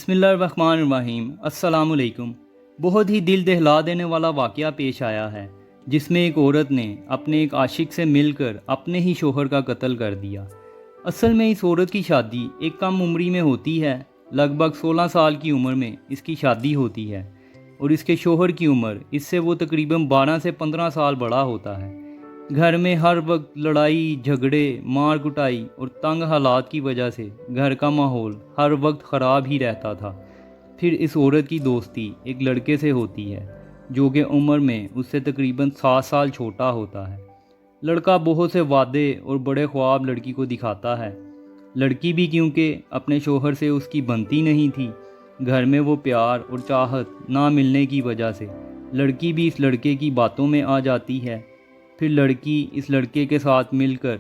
बिस्मिल्लाहिर्रहमानिर्रहीम। अस्सलाम वालेकुम। बहुत ही दिल दहला देने वाला वाक़या पेश आया है जिसमें एक औरत ने अपने एक आशिक से मिलकर अपने ही शोहर का कत्ल कर दिया। असल में इस औरत की शादी एक कम उम्री में होती है। लगभग 16 साल की उम्र में इसकी शादी होती है और इसके शोहर की उम्र इससे वो तकरीबन 12 से 15 साल बड़ा होता है। घर में हर वक्त लड़ाई झगड़े मार कुटाई और तंग हालात की वजह से घर का माहौल हर वक्त ख़राब ही रहता था। फिर इस औरत की दोस्ती एक लड़के से होती है जो कि उम्र में उससे तकरीबन 7 साल छोटा होता है। लड़का बहुत से वादे और बड़े ख्वाब लड़की को दिखाता है। लड़की भी क्योंकि अपने शोहर से उसकी बनती नहीं थी, घर में वो प्यार और चाहत ना मिलने की वजह से लड़की भी इस लड़के की बातों में आ जाती है। फिर लड़की इस लड़के के साथ मिलकर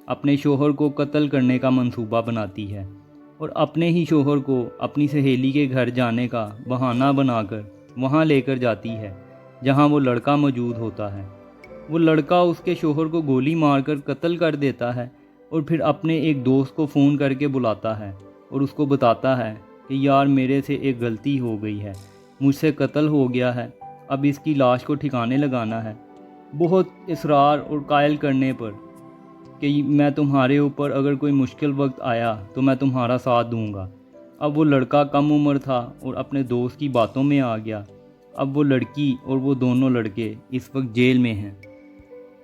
अपने शोहर को कत्ल करने का मंसूबा बनाती है और अपने ही शोहर को अपनी सहेली के घर जाने का बहाना बनाकर वहां लेकर जाती है जहां वो लड़का मौजूद होता है। वो लड़का उसके शोहर को गोली मारकर कत्ल कर देता है और फिर अपने एक दोस्त को फ़ोन करके बुलाता है और उसको बताता है कि यार मेरे से एक गलती हो गई है, मुझसे कत्ल हो गया है, अब इसकी लाश को ठिकाने लगाना है। बहुत इसरार और कायल करने पर कि मैं तुम्हारे ऊपर अगर कोई मुश्किल वक्त आया तो मैं तुम्हारा साथ दूंगा। अब वो लड़का कम उम्र था और अपने दोस्त की बातों में आ गया। अब वो लड़की और वो दोनों लड़के इस वक्त जेल में हैं।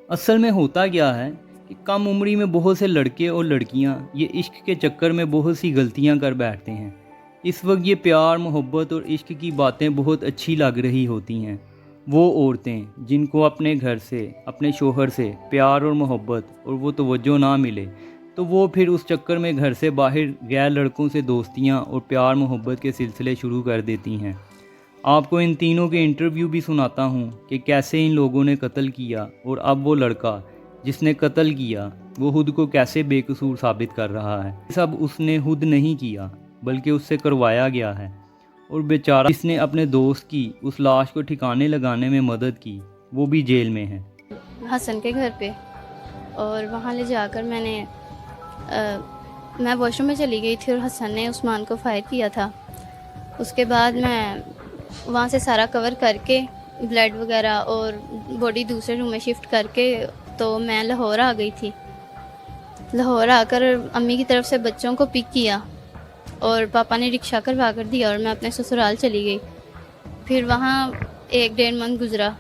असल में होता क्या है कि कम उम्री में बहुत से लड़के और लड़कियां ये इश्क के चक्कर में बहुत सी गलतियां कर बैठते हैं। इस वक्त ये प्यार मोहब्बत और इश्क की बातें बहुत अच्छी लग रही होती हैं। वो औरतें जिनको अपने घर से अपने शोहर से प्यार और मोहब्बत और वो तवज्जो ना मिले तो वो फिर उस चक्कर में घर से बाहर गैर लड़कों से दोस्तियां और प्यार मोहब्बत के सिलसिले शुरू कर देती हैं। आपको इन तीनों के इंटरव्यू भी सुनाता हूँ कि कैसे इन लोगों ने कत्ल किया और अब वो लड़का जिसने कत्ल किया वो खुद को कैसे बेकसूर साबित कर रहा है। सब उसने खुद नहीं किया बल्कि उससे करवाया गया है और बेचारा जिसने अपने दोस्त की उस लाश को ठिकाने लगाने में मदद की वो भी जेल में है। हसन के घर पे और वहाँ ले जाकर मैं वॉशरूम में चली गई थी और हसन ने उस्मान को फायर किया था। उसके बाद मैं वहाँ से सारा कवर करके ब्लड वगैरह और बॉडी दूसरे रूम में शिफ्ट करके तो मैं लाहौर आ गई थी। लाहौर आकर अम्मी की तरफ से बच्चों को पिक किया और पापा ने रिक्शा करवा कर दिया और मैं अपने ससुराल चली गई। फिर वहाँ 1-1.5 मंथ गुजरा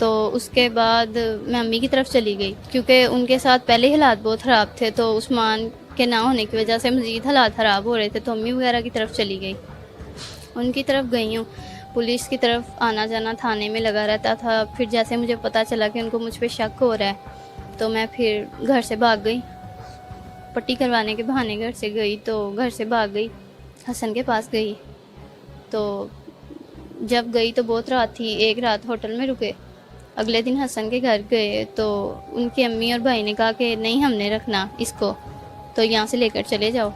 तो उसके बाद मैं अम्मी की तरफ चली गई क्योंकि उनके साथ पहले हालात बहुत ख़राब थे तो उस्मान के ना होने की वजह से मज़ीद हालात ख़राब हो रहे थे तो अम्मी वगैरह की तरफ चली गई। उनकी तरफ गई हूँ। पुलिस की तरफ आना जाना थाने में लगा रहता था। फिर जैसे मुझे पता चला कि उनको मुझ पर शक हो रहा है तो मैं फिर घर से भाग गई। पट्टी करवाने के बहाने घर से गई तो घर से भाग गई, हसन के पास गई। तो जब गई तो बहुत रात थी, एक रात होटल में रुके। अगले दिन हसन के घर गए तो उनकी अम्मी और भाई ने कहा कि नहीं हमने रखना इसको, तो यहाँ से लेकर चले जाओ।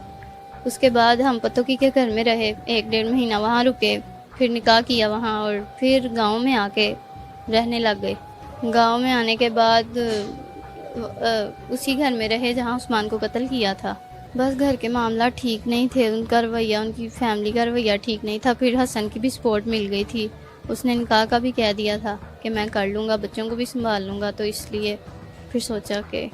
उसके बाद हम पतोकी के घर में रहे, 1-1.5 महीना वहाँ रुके। फिर निकाह किया वहाँ और फिर गांव में आके रहने लग गए। गांव में आने के बाद उसी घर में रहे जहाँ उस्मान को कत्ल किया था। बस घर के मामला ठीक नहीं थे, उनका रवैया उनकी फैमिली का रवैया ठीक नहीं था। फिर हसन की भी सपोर्ट मिल गई थी, उसने निकाह का भी कह दिया था कि मैं कर लूँगा, बच्चों को भी संभाल लूँगा। तो इसलिए फिर सोचा कि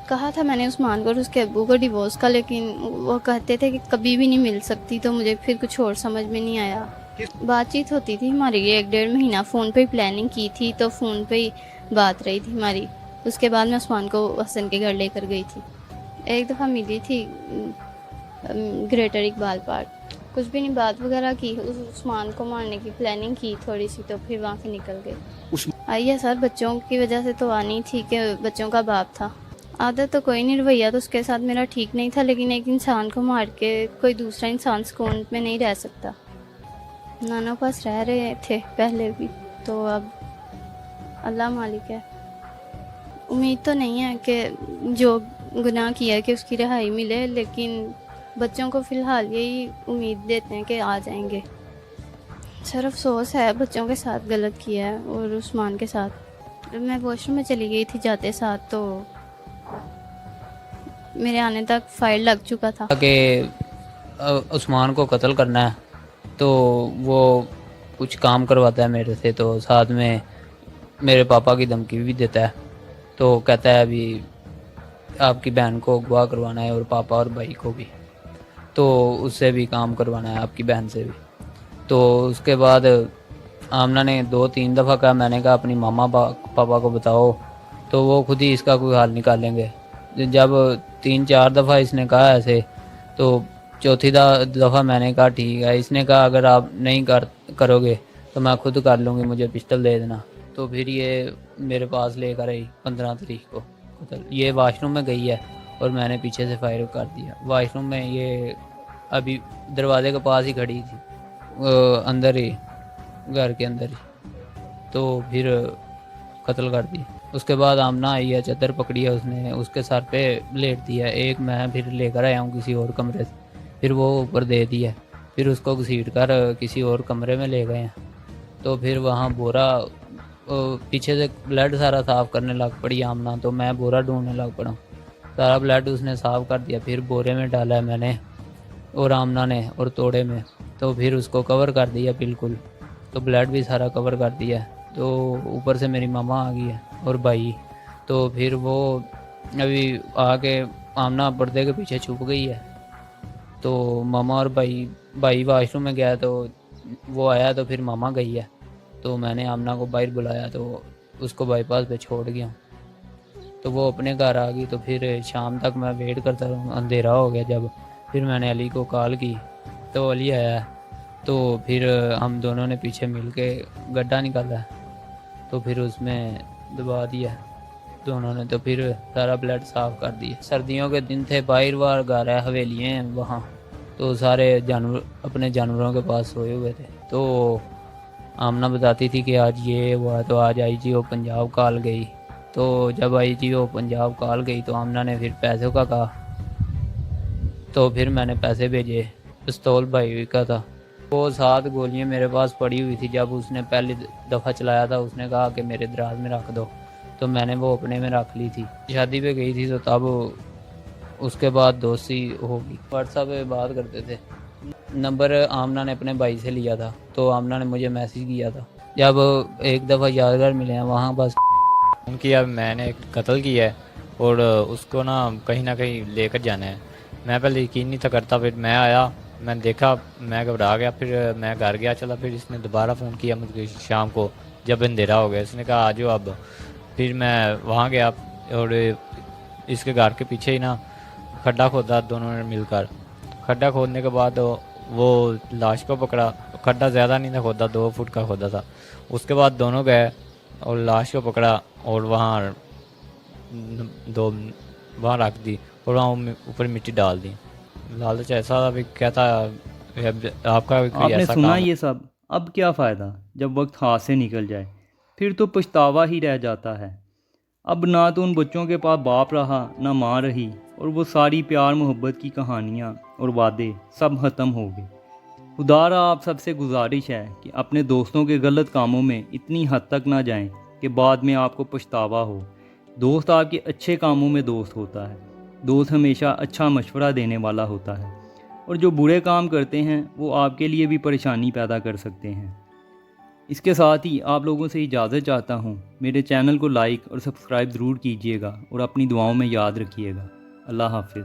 कहा था मैंने उस्मान को और उसके अब्बू को डिवोर्स का, लेकिन वो कहते थे कि कभी भी नहीं मिल सकती। तो मुझे फिर कुछ और समझ में नहीं आया। बातचीत होती थी हमारी 1-1.5 महीना, फ़ोन पे ही प्लानिंग की थी तो फ़ोन पे ही बात रही थी हमारी। उसके बाद मैं उस्मान को हसन के घर लेकर गई थी। एक दफ़ा मिली थी ग्रेटर इकबाल पार्क, कुछ भी नहीं बात वगैरह की, उस्मान को मारने की प्लानिंग की थोड़ी सी तो फिर वहाँ से निकल गए। आई है सर, बच्चों की वजह से तो आनी थी कि बच्चों का बाप था। आदत तो कोई नहीं, रवैया तो उसके साथ मेरा ठीक नहीं था, लेकिन एक इंसान को मार के कोई दूसरा इंसान सुकून में नहीं रह सकता। नाना पास रह रहे थे पहले भी, तो अब अल्लाह मालिक है। उम्मीद तो नहीं है कि जो गुनाह किया है कि उसकी रिहाई मिले, लेकिन बच्चों को फ़िलहाल यही उम्मीद देते हैं कि आ जाएंगे। सर अफसोस है, बच्चों के साथ गलत किया है और उस्मान के साथ। मैं वॉशरूम में चली गई थी जाते साथ तो मेरे आने तक फाइल लग चुका था कि عثمان کو قتل کرنا ہے تو وہ کچھ کام کرواتا ہے میرے سے، تو ساتھ میں میرے پاپا کی دھمکی بھی دیتا ہے، تو کہتا ہے ابھی آپ کی بہن کو اغوا کروانا ہے اور پاپا اور بھائی کو بھی، تو اس سے بھی کام کروانا ہے آپ کی بہن سے بھی۔ تو اس کے بعد آمنہ نے 2-3 دفعہ کہا، میں نے کہا اپنی ماما پاپا کو بتاؤ تو وہ خود ہی اس کا کوئی حل نکالیں گے۔ جب 3-4 دفعہ اس نے کہا ایسے، تو چوتھی دفعہ میں نے کہا ٹھیک ہے۔ اس نے کہا اگر آپ نہیں کرو گے تو میں خود کر لوں گی، مجھے پسٹل دے دینا۔ تو پھر یہ میرے پاس لے کر آئی 15 تاریخ کو قتل۔ یہ واش روم میں گئی ہے اور میں نے پیچھے سے فائر کر دیا واش روم میں۔ یہ ابھی دروازے کے پاس ہی کھڑی تھی، اندر ہی، گھر کے اندر ہی، تو پھر قتل کر دی۔ اس کے بعد آمنہ آئی ہے، چادر پکڑی ہے اس نے، اس کے سر پہ لیٹ دیا ہے ایک، میں پھر لے کر آیا ہوں کسی اور کمرے سے، پھر وہ اوپر دے دی ہے، پھر اس کو گھسیٹ کر کسی اور کمرے میں لے گئے ہیں۔ تو پھر وہاں بورا، پیچھے سے بلڈ سارا صاف کرنے لگ پڑی آمنہ، تو میں بورا ڈھونڈنے لگ پڑا، سارا بلڈ اس نے صاف کر دیا، پھر بورے میں ڈالا ہے میں نے اور آمنہ نے اور توڑے میں، تو پھر اس کو کور کر دیا بالکل، تو بلڈ بھی سارا کور کر دیا ہے۔ تو اوپر سے میری ماما آ گئی ہے اور بھائی، تو پھر وہ ابھی آ کے آمنہ پردے کے پیچھے چھپ گئی ہے، تو ماما اور بھائی واش روم میں گیا، تو وہ آیا تو پھر ماما گئی ہے، تو میں نے آمنہ کو باہر بلایا، تو اس کو بائی پاس پہ چھوڑ گیا، تو وہ اپنے گھر آ گئی۔ تو پھر شام تک میں ویٹ کرتا رہا، اندھیرا ہو گیا جب، پھر میں نے علی کو کال کی تو علی آیا، تو پھر ہم دونوں نے پیچھے مل کے گڈھا نکالا، تو پھر اس میں دبا دیا دونوں نے، تو پھر سارا بلڈ صاف کر دیا۔ سردیوں کے دن تھے، باہر گھر ہے، حویلیاں ہیں وہاں، تو سارے جانور اپنے جانوروں کے پاس سوئے ہوئے تھے۔ تو آمنہ بتاتی تھی کہ آج یہ ہوا، تو آج آئی جی او پنجاب کال گئی، تو جب آئی جی او پنجاب کال گئی تو آمنہ نے پھر پیسوں کا کہا، تو پھر میں نے پیسے بھیجے، پستول بھائی کا تھا، وہ 7 گولیاں میرے پاس پڑی ہوئی تھی، جب اس نے پہلی دفعہ چلایا تھا اس نے کہا کہ میرے دراز میں رکھ دو، تو میں نے وہ اپنے میں رکھ لی تھی۔ شادی پہ گئی تھی تو تب اس کے بعد دوستی ہوگی، واٹس ایپ پہ بات کرتے تھے، نمبر آمنہ نے اپنے بھائی سے لیا تھا، تو آمنہ نے مجھے میسیج کیا تھا، جب ایک دفعہ یادگار ملے ہیں وہاں بس کیا میں نے قتل کیا ہے اور اس کو کہیں نہ کہیں لے کر جانا ہے۔ میں پہلے یقین نہیں تھا کرتا، پھر میں آیا، میں دیکھا، میں گھبرا گیا، پھر میں گھر گیا چلا، پھر اس نے دوبارہ فون کیا مجھے شام کو جب اندھیرا ہو گیا، اس نے کہا آ جاؤ اب، پھر میں وہاں گیا اور اس کے گھر کے پیچھے ہی کھڈا کھودا دونوں نے مل کر۔ کھڈا کھودنے کے بعد وہ لاش کو پکڑا، کھڈا زیادہ نہیں تھا کھودا، 2 فٹ کا کھودا تھا، اس کے بعد دونوں گئے اور لاش کو پکڑا اور وہاں وہاں رکھ دی اور وہاں اوپر مٹی ڈال دی۔ لالچ ایسا تھا بھی کہتا آپ کا آپ کوئی نے ایسا سنا کام یہ سب، اب کیا فائدہ جب وقت ہاتھ سے نکل جائے، پھر تو پچھتاوا ہی رہ جاتا ہے۔ اب نہ تو ان بچوں کے پاس باپ رہا نہ ماں رہی، اور وہ ساری پیار محبت کی کہانیاں اور وعدے سب ختم ہو گئے۔ خدا را آپ سب سے گزارش ہے کہ اپنے دوستوں کے غلط کاموں میں اتنی حد تک نہ جائیں کہ بعد میں آپ کو پچھتاوا ہو۔ دوست آپ کے اچھے کاموں میں دوست ہوتا ہے، دوست ہمیشہ اچھا مشورہ دینے والا ہوتا ہے، اور جو برے کام کرتے ہیں وہ آپ کے لیے بھی پریشانی پیدا کر سکتے ہیں۔ اس کے ساتھ ہی آپ لوگوں سے اجازت چاہتا ہوں، میرے چینل کو لائک اور سبسکرائب ضرور کیجیے گا اور اپنی دعاؤں میں یاد رکھیے گا۔ اللہ حافظ۔